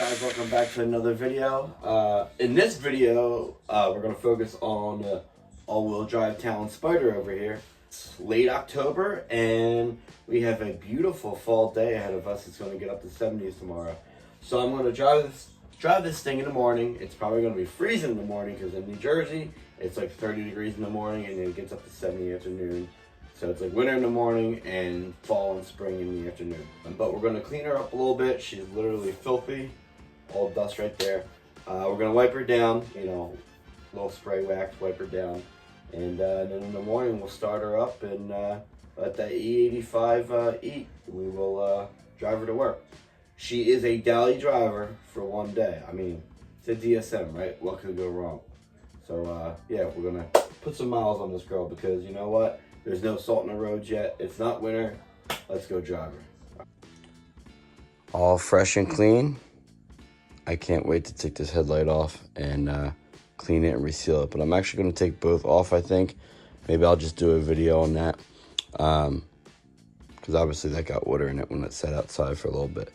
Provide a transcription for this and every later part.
guys, welcome back to another video. In this video, we're going to focus on all-wheel drive Talon Spyder over here. It's late October and we have a beautiful fall day ahead of us. It's going to get up to 70s tomorrow. So I'm going to drive this thing in the morning. It's probably going to be freezing in the morning because in New Jersey, it's like 30 degrees in the morning and then it gets up to 70 in the afternoon. So it's like winter in the morning and fall and spring in the afternoon. But we're gonna clean her up a little bit. She's literally filthy, all dust right there. We're gonna wipe her down, you know, little spray wax, wipe her down. And then in the morning we'll start her up and let that E85 eat. We will drive her to work. She is a dally driver for one day. I mean, it's a DSM, right? What could go wrong? So yeah, we're gonna put some miles on this girl because you know what? There's no salt in the roads yet. It's not winter. Let's go drive her. All fresh and clean. I can't wait to take this headlight off and clean it and reseal it. But I'm actually going to take both off, I think. Maybe I'll just do a video on that. Because obviously that got water in it when it sat outside for a little bit.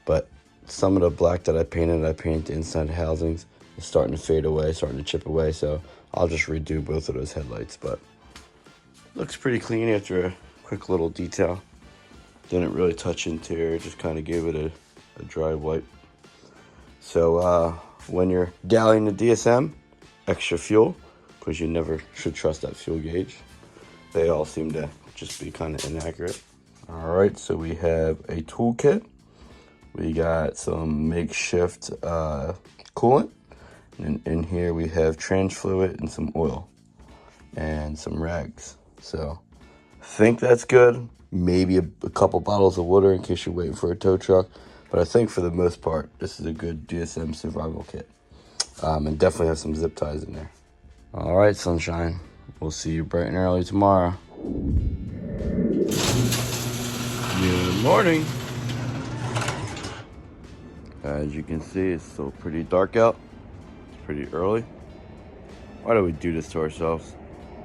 But some of the black that I painted the inside housings. Is starting to fade away, starting to chip away. So I'll just redo both of those headlights. But looks pretty clean after a quick little detail. Didn't really touch interior, just kind of gave it a dry wipe. So when you're dallying the DSM, extra fuel, because you never should trust that fuel gauge. They all seem to just be kind of inaccurate. All right, so we have a toolkit. We got some makeshift coolant. And in here we have trans fluid and some oil and some rags. So I think that's good. Maybe a couple bottles of water in case you're waiting for a tow truck. But I think for the most part, this is a good DSM survival kit. And definitely have some zip ties in there. All right, sunshine. We'll see you bright and early tomorrow. Good morning. As you can see, it's still pretty dark out. It's pretty early. Why do we do this to ourselves?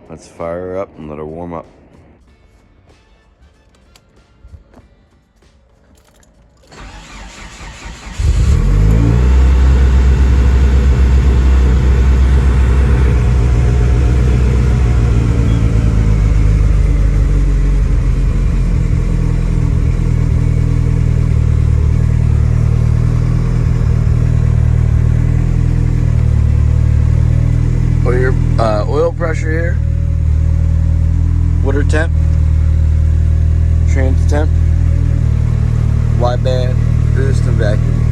Let's fire her up and let her warm up. For your oil pressure here. Water temp, trans temp, wide band, boost, and vacuum.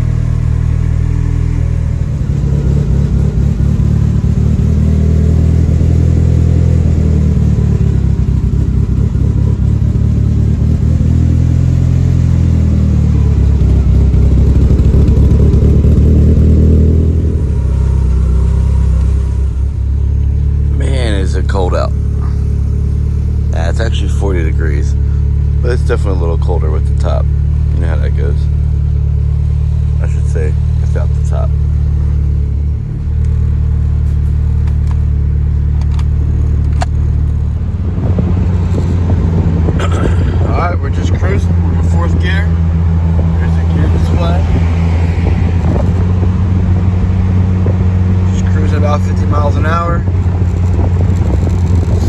Man, is it cold out. It's actually 40 degrees, but it's definitely a little colder with the top. You know how that goes. I should say without the top. Alright, we're just cruising. We're in fourth gear. There's the gear display. Just cruising about 50 miles an hour.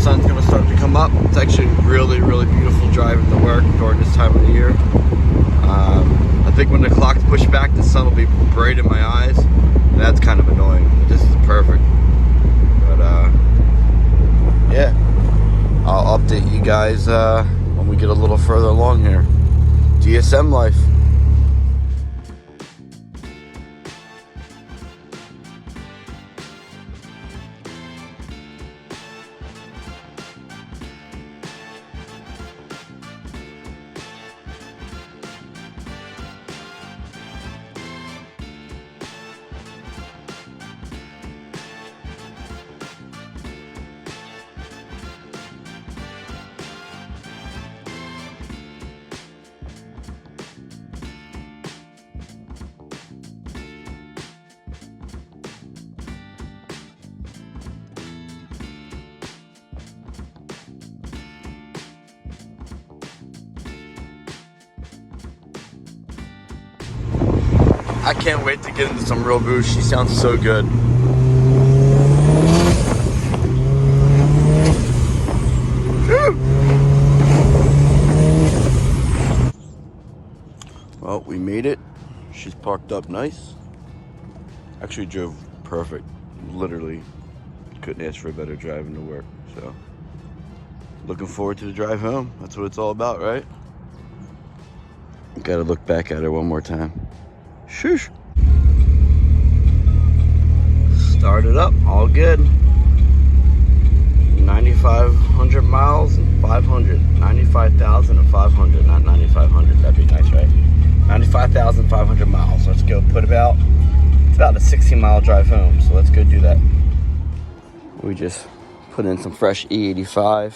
Sun's gonna start to come up. It's actually really beautiful driving to work during this time of the year. I think when the clock's pushed back, the sun will be bright in my eyes, and that's kind of annoying. This is perfect. But yeah, I'll update you guys when we get a little further along here. DSM life. I can't wait to get into some real boost. She sounds so good. Well, we made it. She's parked up nice. Actually drove perfect. Literally couldn't ask for a better driving to work. So looking forward to the drive home. That's what it's all about, right? Gotta look back at her one more time. Shoosh. Started up, all good. 9,500 miles and 500. 95,000 and 500, not 9,500. That'd be nice, right? 95,500 miles. Let's go put it's about a 16-mile drive home. So let's go do that. We just put in some fresh E85.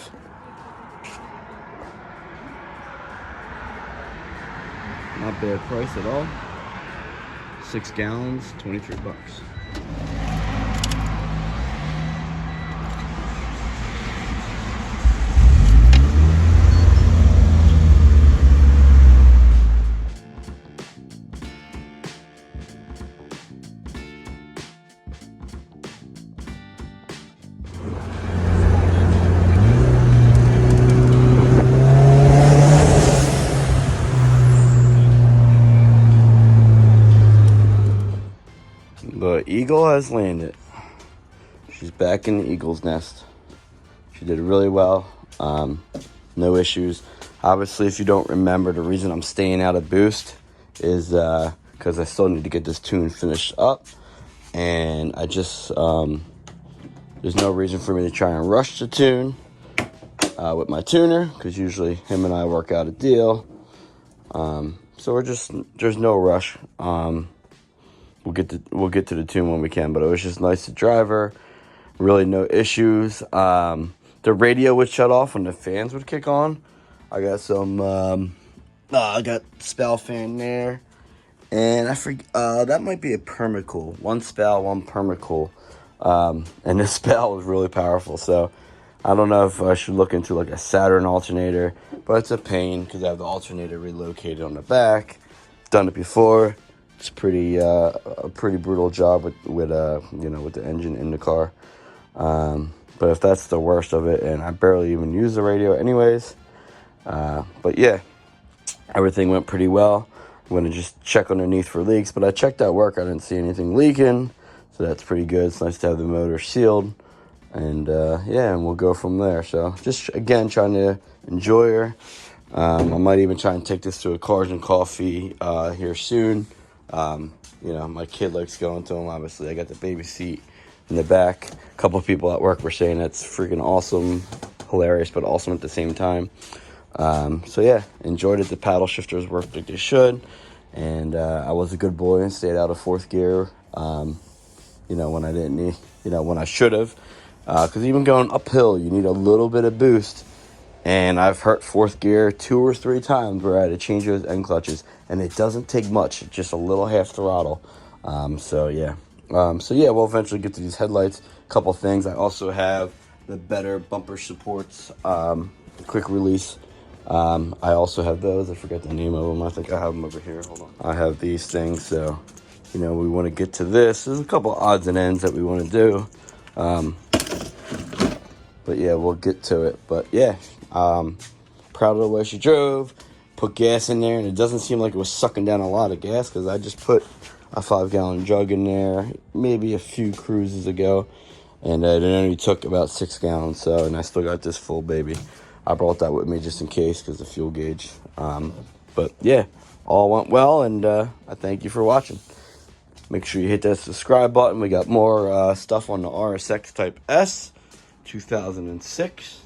Not bad price at all. 6 gallons, 23 bucks. The eagle has landed. She's back in the eagle's nest. She did really well. No issues. Obviously, if you don't remember, the reason I'm staying out of boost is because I still need to get this tune finished up. And I just, there's no reason for me to try and rush the tune with my tuner, because usually him and I work out a deal. So there's no rush. We'll get to the tune when we can, but it was just nice to drive her. Really no issues. The radio would shut off when the fans would kick on. I got some, I got spout fan there. And I forget, that might be a permacool. One spout, one permacool. And this spout was really powerful. So I don't know if I should look into like a Saturn alternator, but it's a pain because I have the alternator relocated on the back. Done it before. It's pretty a pretty brutal job with the engine in the car. But if that's the worst of it, and I barely even use the radio anyways. But yeah, everything went pretty well. I'm gonna just check underneath for leaks, but I checked at work. I didn't see anything leaking, so that's pretty good. It's nice to have the motor sealed, and and we'll go from there. So just again trying to enjoy her. I might even try and take this to a Cars and Coffee here soon. My kid likes going to them. Obviously, I got the baby seat in the back. A couple of people at work were saying that's freaking awesome, hilarious, but awesome at the same time. So yeah, enjoyed it. The paddle shifters worked like they should, and I was a good boy and stayed out of fourth gear. When I didn't need, when I should have, because even going uphill, you need a little bit of boost. And I've hurt fourth gear 2 or 3 times where I had to change those end clutches, and it doesn't take much, just a little half throttle. We'll eventually get to these headlights. A couple things. I also have the better bumper supports, quick release. I also have those. I forgot the name of them. I think I have them over here. Hold on. I have these things, so we want to get to this. There's a couple odds and ends that we want to do. But yeah, we'll get to it. But yeah, proud of the way she drove. Put gas in there, and it doesn't seem like it was sucking down a lot of gas because I just put a 5-gallon jug in there maybe a few cruises ago, and it only took about 6 gallons. And I still got this full baby. I brought that with me just in case because the fuel gauge. But yeah, all went well, and I thank you for watching. Make sure you hit that subscribe button. We got more stuff on the RSX Type S 2006.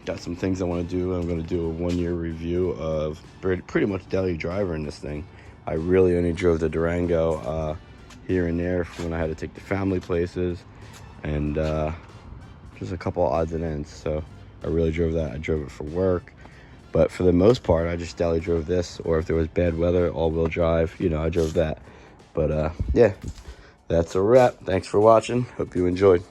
Got some things I want to do. I'm going to do a 1-year review of pretty much daily driver in this thing. I really only drove the Durango here and there when I had to take the family places, and just a couple odds and ends. So I really drove that. I drove it for work, but for the most part, I just daily drove this, or if there was bad weather, all-wheel drive, I drove that. But yeah, that's a wrap. Thanks for watching. Hope you enjoyed.